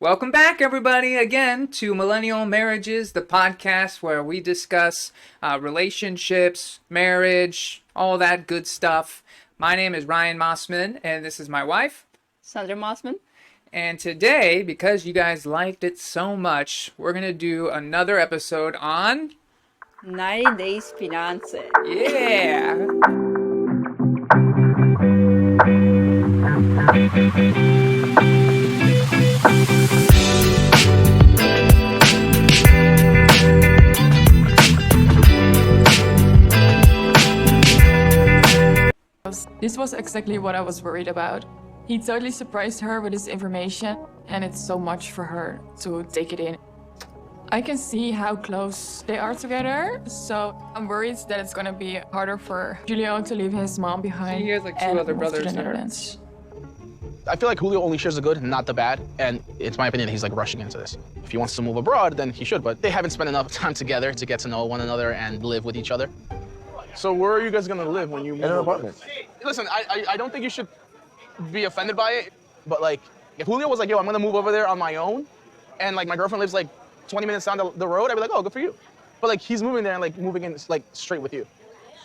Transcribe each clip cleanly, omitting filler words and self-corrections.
Welcome back, everybody, again to Millennial Marriages, the podcast where we discuss relationships, marriage, all that good stuff. My name is Ryan Mossman, and this is my wife, Sandra Mossman. And today, because you guys liked it so much, we're going to do another episode on 90 Days Fiancé. Yeah! This was exactly what I was worried about. He totally surprised her with his information, and it's so much for her to take it in. I can see how close they are together, so I'm worried that it's gonna be harder for Julio to leave his mom behind. He has like two and other move to brothers the there. Netherlands. I feel like Julio only shares the good, not the bad, and it's my opinion he's like rushing into this. If he wants to move abroad, then he should, but they haven't spent enough time together to get to know one another and live with each other. So where are you guys gonna live when you move? In an apartment. Listen, I don't think you should be offended by it, but like, if Julio was like, yo, I'm gonna move over there on my own, and like my girlfriend lives like 20 minutes down the road, I'd be like, oh, good for you. But like, he's moving there and like moving in like straight with you. You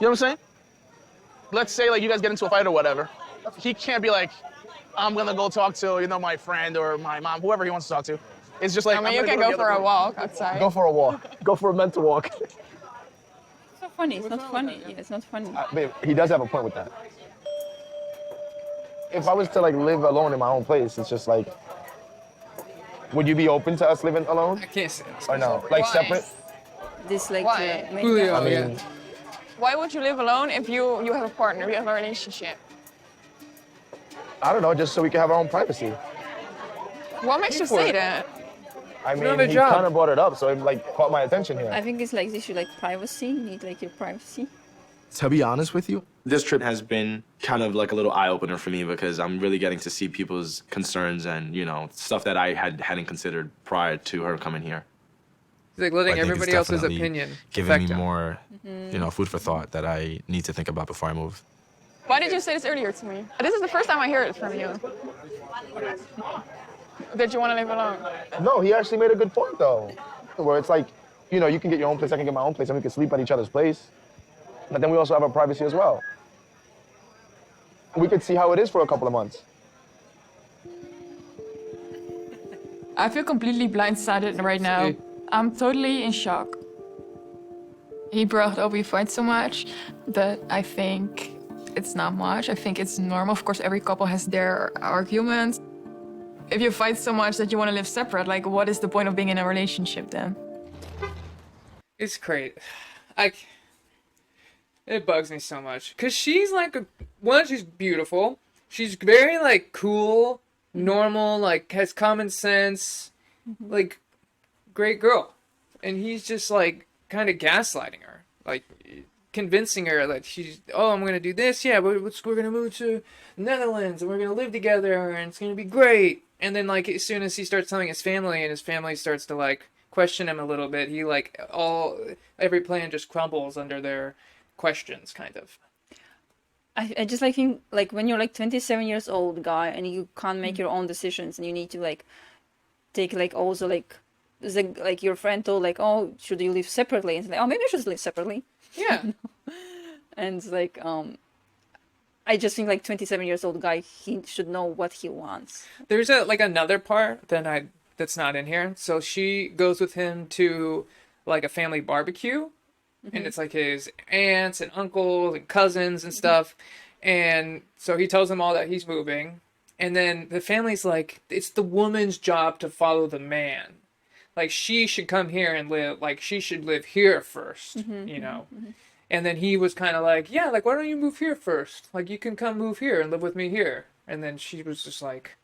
know what I'm saying? Let's say like you guys get into a fight or whatever. He can't be like, I'm gonna go talk to, you know, my friend or my mom, whoever he wants to talk to. It's just like, I mean, I'm you gonna can to go the for other a room. walk outside. Go for a walk. Go for a mental walk. It's not funny. It's not funny. Yeah, it's not funny. Babe, he does have a point with that. If I was to like live alone in my own place, it's just like, would you be open to us living alone I can't say this. or no? Like Why? separate? This like Why? make Julio, I mean, yeah. Why would you live alone if you have a partner, you have a relationship? I don't know, just so we can have our own privacy. What makes you say that? I mean, Another he job. kind of brought it up, so it like caught my attention here. I think it's like this. You like privacy. You need like your privacy. To be honest with you, This trip has been kind of like a little eye-opener for me because I'm really getting to see people's concerns and, you know, stuff that I hadn't considered prior to her coming here. It's like I letting think it's everybody else's definitely opinion giving affect me him. more, food for thought that I need to think about before I move. Why did you say this earlier to me? This is the first time I hear it from you. That you want to live alone. No, he actually made a good point though, where it's like, you know, you can get your own place, I can get my own place, and we can sleep at each other's place. But then we also have our privacy as well. We could see how it is for a couple of months. I feel completely blindsided right now. I'm totally in shock. He brought up we fight so much, but I think it's not much. I think it's normal. Of course, every couple has their arguments. If you fight so much that you want to live separate, like what is the point of being in a relationship then? It's great. It bugs me so much. Because she's like, she's beautiful. She's very, like, cool, normal, like, has common sense, like, great girl. And he's just, like, kind of gaslighting her. Like, convincing her that she's, I'm going to do this. Yeah, we're going to move to Netherlands, and we're going to live together, and it's going to be great. And then, like, as soon as he starts telling his family, and his family starts to, like, question him a little bit, he, like, every plan just crumbles under their questions, kind of. I just like think like when you're like 27 years old guy and you can't make your own decisions and you need to like take like also like like your friend told like, oh, should you live separately? And it's like, oh, maybe I should live separately. Yeah. And it's like I just think like 27 years old guy, he should know what he wants. There's another part that's not in here. So she goes with him to like a family barbecue. And it's like his aunts and uncles and cousins and stuff. And so he tells them all that he's moving. And then the family's like, it's the woman's job to follow the man. Like, she should come here and live. Like, she should live here first, you know? And then he was kind of like, yeah, like, why don't you move here first? Like, you can come move here and live with me here. And then she was just like,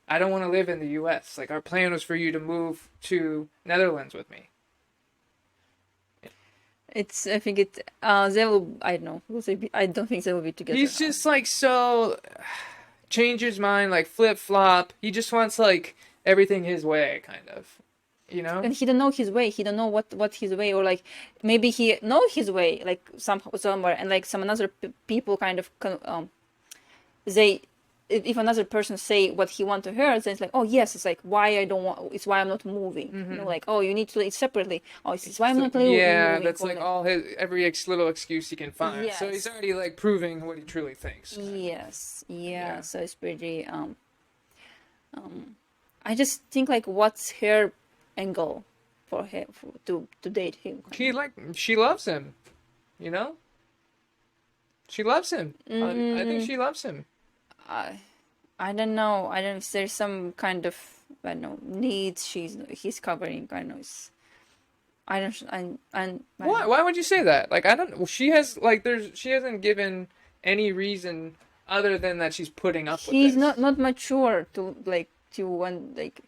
I don't want to live in the U.S. Like, our plan was for you to move to Netherlands with me. I think it, they will, I don't know, I don't think they will be together. He's just like so, change his mind, like flip flop. He just wants like everything his way, kind of, you know? And he don't know his way. He don't know what his way, or like maybe he know his way, like somewhere, and like some other people kind of they if another person say what he want to hear, then it's like, oh yes, it's like why I don't want, it's why I'm not moving. You know, like, oh, you need to eat separately. Oh, it's why I'm not moving. Yeah, that's or like all his every little excuse he can find. So he's Yes. already like proving what he truly thinks. Yes, yeah. Yeah. So it's pretty. I just think like, what's her angle for him to date him? She loves him, you know. She loves him. I think she loves him. I don't know. I don't know if there's some kind of, I don't know, needs he's covering. I don't know. I don't. Why would you say that? Like I don't. Well, she has like she hasn't given any reason other than that she's putting up with He's this. not mature to want like.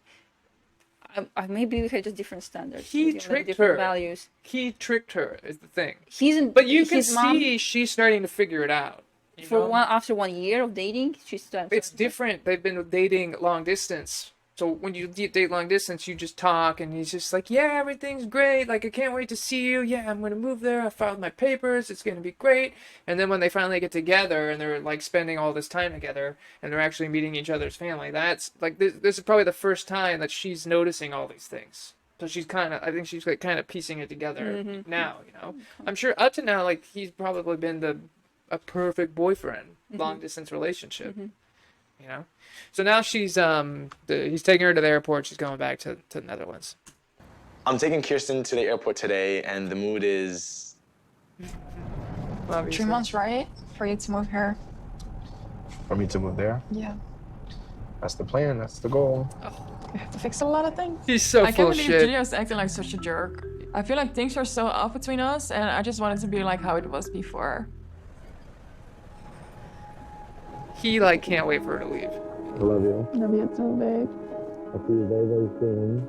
Maybe we have just different standards. He we have, tricked different her. Values. He tricked her is the thing. But you can his mom, see she's starting to figure it out. You know? after 1 year of dating, she's starting. It's different. They've been dating long distance. So when you date long distance, you just talk, and he's just like, yeah, everything's great. Like, I can't wait to see you. Yeah, I'm going to move there. I filed my papers. It's going to be great. And then when they finally get together and they're like spending all this time together and they're actually meeting each other's family, that's like, this is probably the first time that she's noticing all these things. So I think she's like kind of piecing it together now, you know. I'm sure up to now, like, he's probably been a perfect boyfriend, long distance relationship, you know. So now he's taking her to the airport. She's going back to the Netherlands. I'm taking Kirsten to the airport today, and the mood is 3 months, right? For you to move here. For me to move there, Yeah. that's the plan. That's the goal. We have to fix a lot of things. He's so I full can't of believe shit. Julio's acting like such a jerk. I feel like things are so off between us, and I just want it to be like how it was before. He like can't wait for her to leave. I love you. Love you too, babe. I'll see you very, very soon.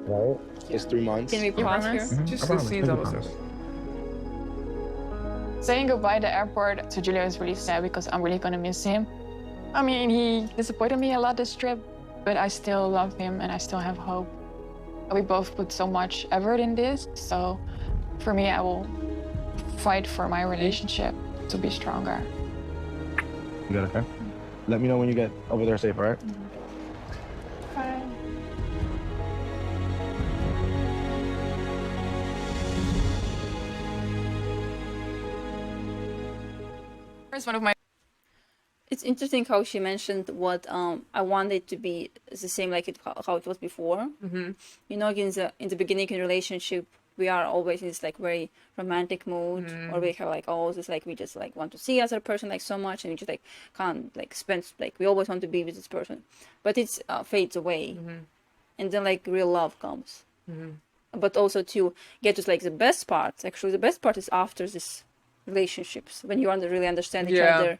Right? It's 3 months. Can we pause here? Just the scene's almost over. Saying goodbye at the airport to Julio is really sad because I'm really gonna miss him. I mean, he disappointed me a lot this trip, but I still love him and I still have hope. We both put so much effort in this, so for me, I will fight for my relationship to be stronger. You got okay? Let me know when you get over there safe, all right? Bye. Here's one of my It's interesting how she mentioned what I wanted to be the same like how it was before. You know, in the beginning in relationship, we are always in this like very romantic mood, or we have like always this like we just like want to see other person like so much, and we just like can't like spend like we always want to be with this person, but it's fades away, and then like real love comes. But also to get to like the best part. Actually, the best part is after this relationships when you really understand each other.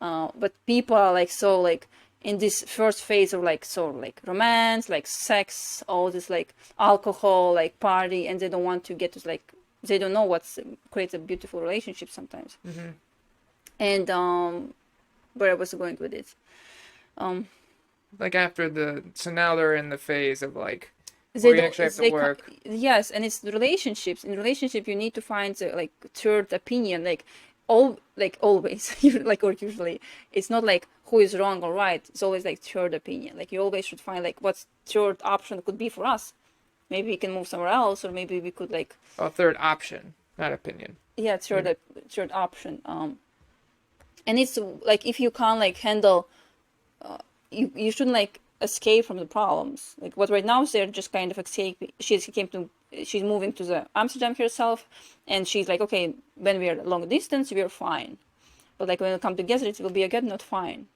But people are like so like in this first phase of like so like romance, like sex, all this like alcohol, like party, and they don't want to get to like they don't know what's creates a beautiful relationship sometimes. And where I was going with it, Like after so now they're in the phase of like they we don't actually have to they work. yes, and it's relationships. In relationship, you need to find the like third opinion, like always like or usually it's not like who is wrong or right, it's always like third opinion. Like you always should find like what's third option could be for us. Maybe we can move somewhere else, or maybe we could like A third option, not opinion. third option. And it's like if you can't like handle you shouldn't like escape from the problems. Like what right now is they're just kind of escape. She's moving to the Amsterdam herself, and she's like, okay, when we are long distance, we are fine. But like when we come together, it will be again not fine.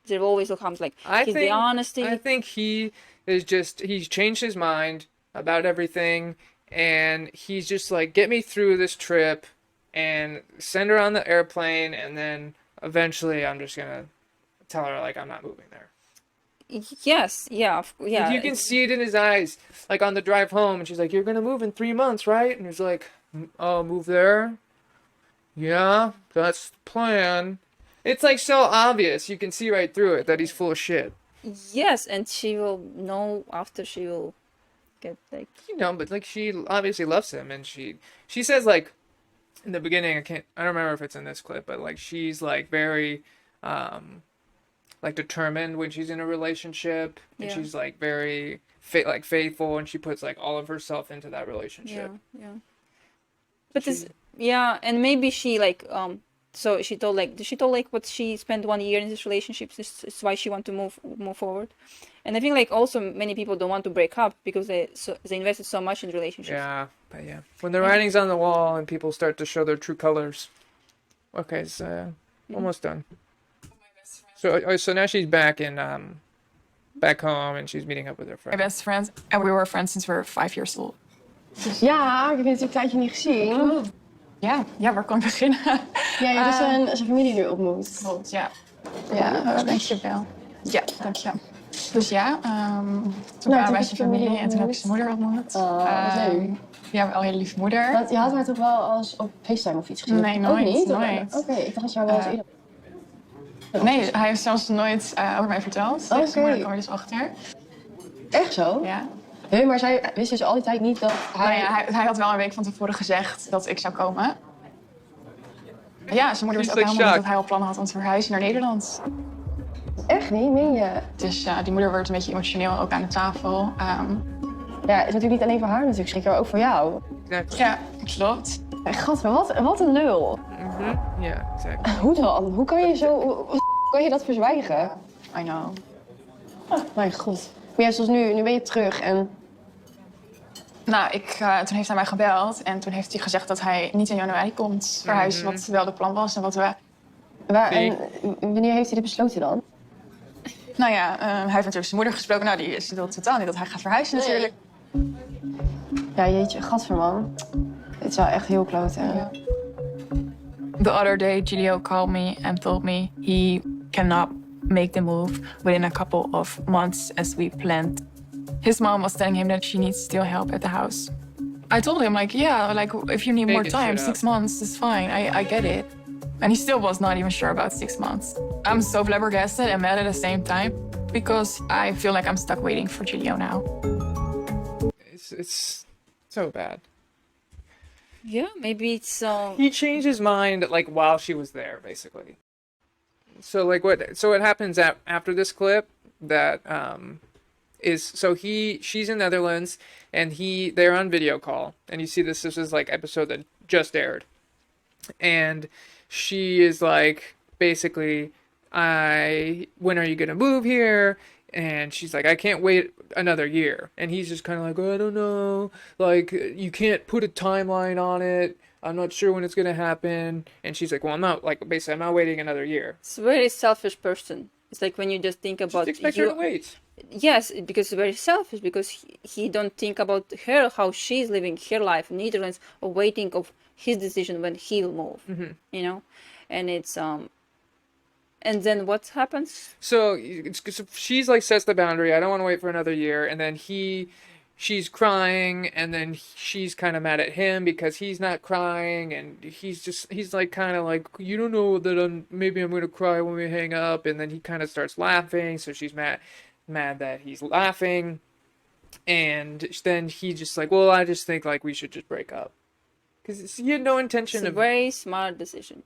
There always will come like the honesty. I think he's changed his mind about everything, and he's just like, get me through this trip and send her on the airplane, and then eventually I'm just gonna tell her like I'm not moving there. Yes, yeah. Like, you can see it in his eyes, like on the drive home, and she's like, "You're gonna move in 3 months, right?" And he's like, "Oh, move there? Yeah, that's the plan." It's like so obvious. You can see right through it that he's full of shit. Yes, and she will know after she will get like But like she obviously loves him, and she says like in the beginning, I don't remember if it's in this clip, but like she's like very like determined when she's in a relationship, and Yeah. she's like very faithful, and she puts like all of herself into that relationship. Yeah. But this, yeah, and maybe she like so she told like what she spent 1 year in this relationship. This is why she want to move forward. And I think like also many people don't want to break up because they invested so much in relationships. Yeah, but yeah, when the writing's on the wall and people start to show their true colors. Okay, so almost done. So now she's back in back home and she's meeting up with her My friend. best friends, and we were friends since we were 5 years old. Ja, ik heb je natuurlijk een tijdje niet gezien. Ja, waar kan ik beginnen? Ja, je hebt zijn familie nu ontmoet. Klopt, ja. Ja, Dankjewel. Ja, dankjewel. Dus ja, toen waren wij zijn familie en toen heb ik zijn moeder ontmoet. wat leuk. Ja, wel een hele lieve moeder. Je had mij toch wel eens op FaceTime of iets gezien? Nee, Ook nooit, niet? nooit. Oké, ik dacht dat je jou wel eens eerder... Nee, hij heeft zelfs nooit over mij verteld. Oké. Zijn moeder kwam er dus achter. Echt zo? Ja. Nee, maar zij wist dus al die tijd niet dat hij... Nou ja, hij had wel een week van tevoren gezegd dat ik zou komen. Ja, zijn moeder wist ook She's like helemaal niet shocked. dat hij al plannen had om te verhuizen naar Nederland. Echt niet, meen je? Dus die moeder wordt een beetje emotioneel ook aan de tafel. Ja, het is natuurlijk niet alleen voor haar natuurlijk schrik, maar ook voor jou. Exactly. Ja, klopt. Gadver, wat een lul. Yeah, exactly. Hoe dan? Hoe kan je zo... Hoe kan je dat verzwijgen? I know. Mijn god. Maar ja, zoals nu ben je terug en... Nou, toen heeft hij mij gebeld en toen heeft hij gezegd dat hij niet in januari komt verhuizen, wat wel de plan was en wat we... En wanneer heeft hij dit besloten dan? Nou ja, hij heeft natuurlijk zijn moeder gesproken. Nou, die wil totaal niet dat hij gaat verhuizen natuurlijk. Ja, jeetje, gadver man. Het is wel echt heel kloten. Ja. The other day, Julio called me and told me he cannot make the move within a couple of months as we planned. His mom was telling him that she needs still help at the house. I told him, like, yeah, like, if you need more Make it time, shut 6 up. months is fine. I get it. And he still was not even sure about 6 months. I'm so flabbergasted and mad at the same time because I feel like I'm stuck waiting for Julio now. It's so bad. Yeah, maybe it's He changed his mind like while she was there, basically. So like what happens after this clip that she's in Netherlands and they're on video call and you see this is like episode that just aired. And she is like basically when are you gonna move here? And she's like, I can't wait another year. And he's just kind of like, oh, I don't know. Like, you can't put a timeline on it. I'm not sure when it's going to happen. And she's like, well, I'm not waiting another year. it's a very selfish person. It's like when you just think about Just expect her to wait. Yes, because it's very selfish because he don't think about her, how she's living her life in Netherlands or waiting of his decision when he'll move, you know? And it's, and then what happens? So she's like sets the boundary. I don't want to wait for another year. And then she's crying, and then she's kind of mad at him because he's not crying, and he's like kind of like, you don't know that maybe I'm gonna cry when we hang up. And then he kind of starts laughing, so she's mad that he's laughing, and then he just like, well, I just think like we should just break up. Because he had no intention It's a of... very smart decision.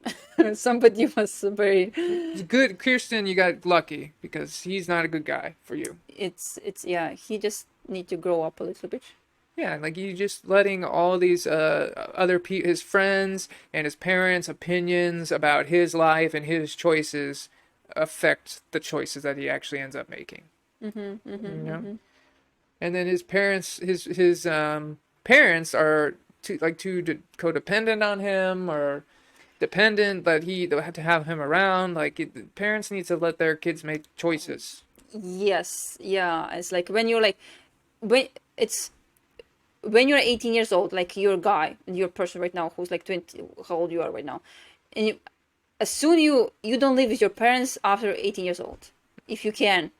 Somebody was very... Good, Kirsten, you got lucky, because he's not a good guy for you. Yeah, he just need to grow up a little bit. Yeah, like you just letting all these his friends and his parents' opinions about his life and his choices affect the choices that he actually ends up making. You know? And then his parents, his parents are too codependent on him or dependent that they have to have him around. Like parents need to let their kids make choices. Yes, yeah. It's like when you're 18 years old, like you're a guy and you're a person right now who's like 20, how old you are right now, and as soon you don't live with your parents after 18 years old, if you can,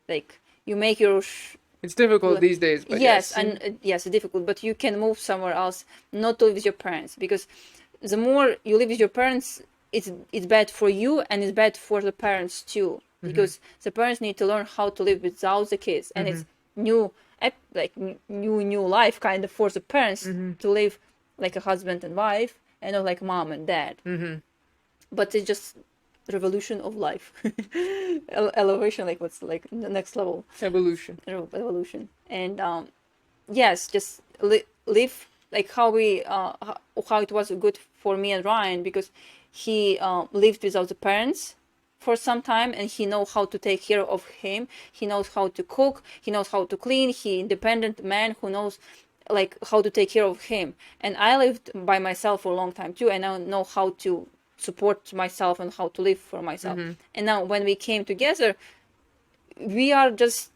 like you make your. It's difficult these days, but yes. Yes, it's difficult, but you can move somewhere else, not to live with your parents, because the more you live with your parents, it's bad for you and it's bad for the parents too, because the parents need to learn how to live without the kids, and it's new life kind of for the parents to live like a husband and wife and not like mom and dad. But it's just revolution of life. Elevation, like what's like the next level. Evolution. Evolution. And yes, just live like how we how it was good for me and Ryan, because he lived without the parents for some time, and he knows how to take care of him. He knows how to cook, he knows how to clean. He independent man who knows like how to take care of him. And I lived by myself for a long time too, and I know how to support myself and how to live for myself. And now when we came together, we are just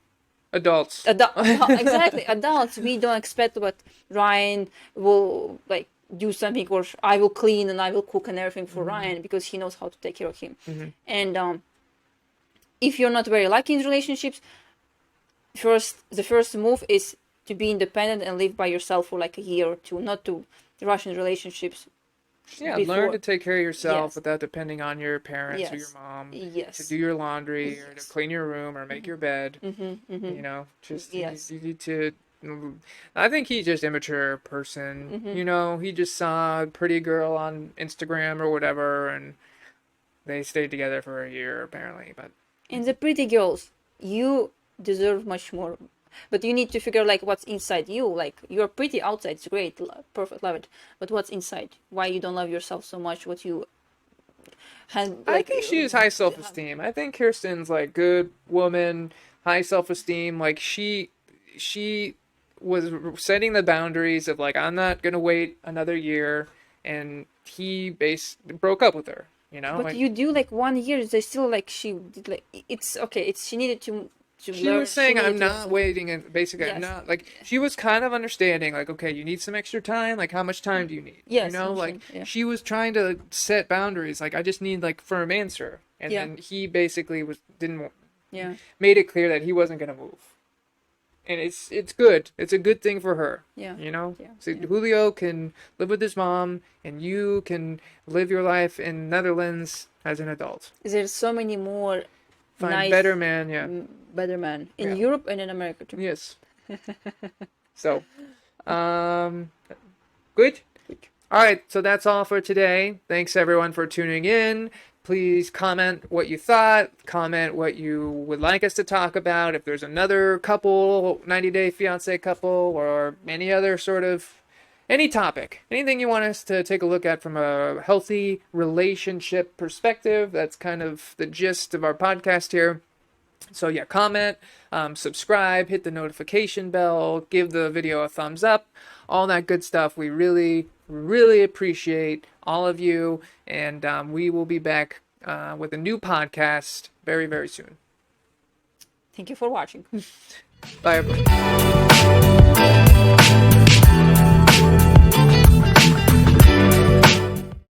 Adults. exactly, adults. We don't expect what Ryan will like do something, or I will clean and I will cook and everything for Ryan, because he knows how to take care of him. And if you're not very lucky in relationships, the first move is to be independent and live by yourself for like a year or two, not to rush in relationships. Yeah, before. learn to take care of yourself Yes. without depending on your parents or your Yes. mom Yes. to do your laundry or to clean your room or make your bed. You know, just Yes. you need to. I think he's just immature person. You know, he just saw a pretty girl on Instagram or whatever, and they stayed together for a year apparently. But And the pretty girls, you deserve much more. But you need to figure like what's inside you. Like you're pretty outside, it's great, perfect, love it. But what's inside? Why you don't love yourself so much? What you had? I Like, think she has high self-esteem. I think Kirsten's like good woman, high self-esteem. Like she was setting the boundaries of like, I'm not gonna wait another year, and he broke up with her. You know, But like, you do like 1 year. They still like she did like it's okay. It's she needed to. she learn, was saying, needed I'm to- not waiting, and basically, I'm Yes. not like. She was kind of understanding, like, okay, you need some extra time. Like, how much time do you need? Yes, you know, like understand, yeah. she was trying to set boundaries. Like, I just need like firm answer, and Yeah. then he basically didn't Yeah. made it clear that he wasn't gonna move. And it's good. It's a good thing for her. Yeah. You know? Yeah. So Yeah. Julio can live with his mom, and you can live your life in Netherlands as an adult. There's so many more Find nice, better man, yeah. better men in Yeah. Europe and in America too. Yes. So, good? All right, so that's all for today. Thanks everyone for tuning in. Please comment what you thought, comment what you would like us to talk about. If there's another couple, 90-day fiance couple, or any other sort of, any topic, anything you want us to take a look at from a healthy relationship perspective, that's kind of the gist of our podcast here. So yeah, comment, subscribe, hit the notification bell, give the video a thumbs up, all that good stuff. We really, really appreciate all of you, and we will be back with a new podcast very, very soon. Thank you for watching. Bye, everyone.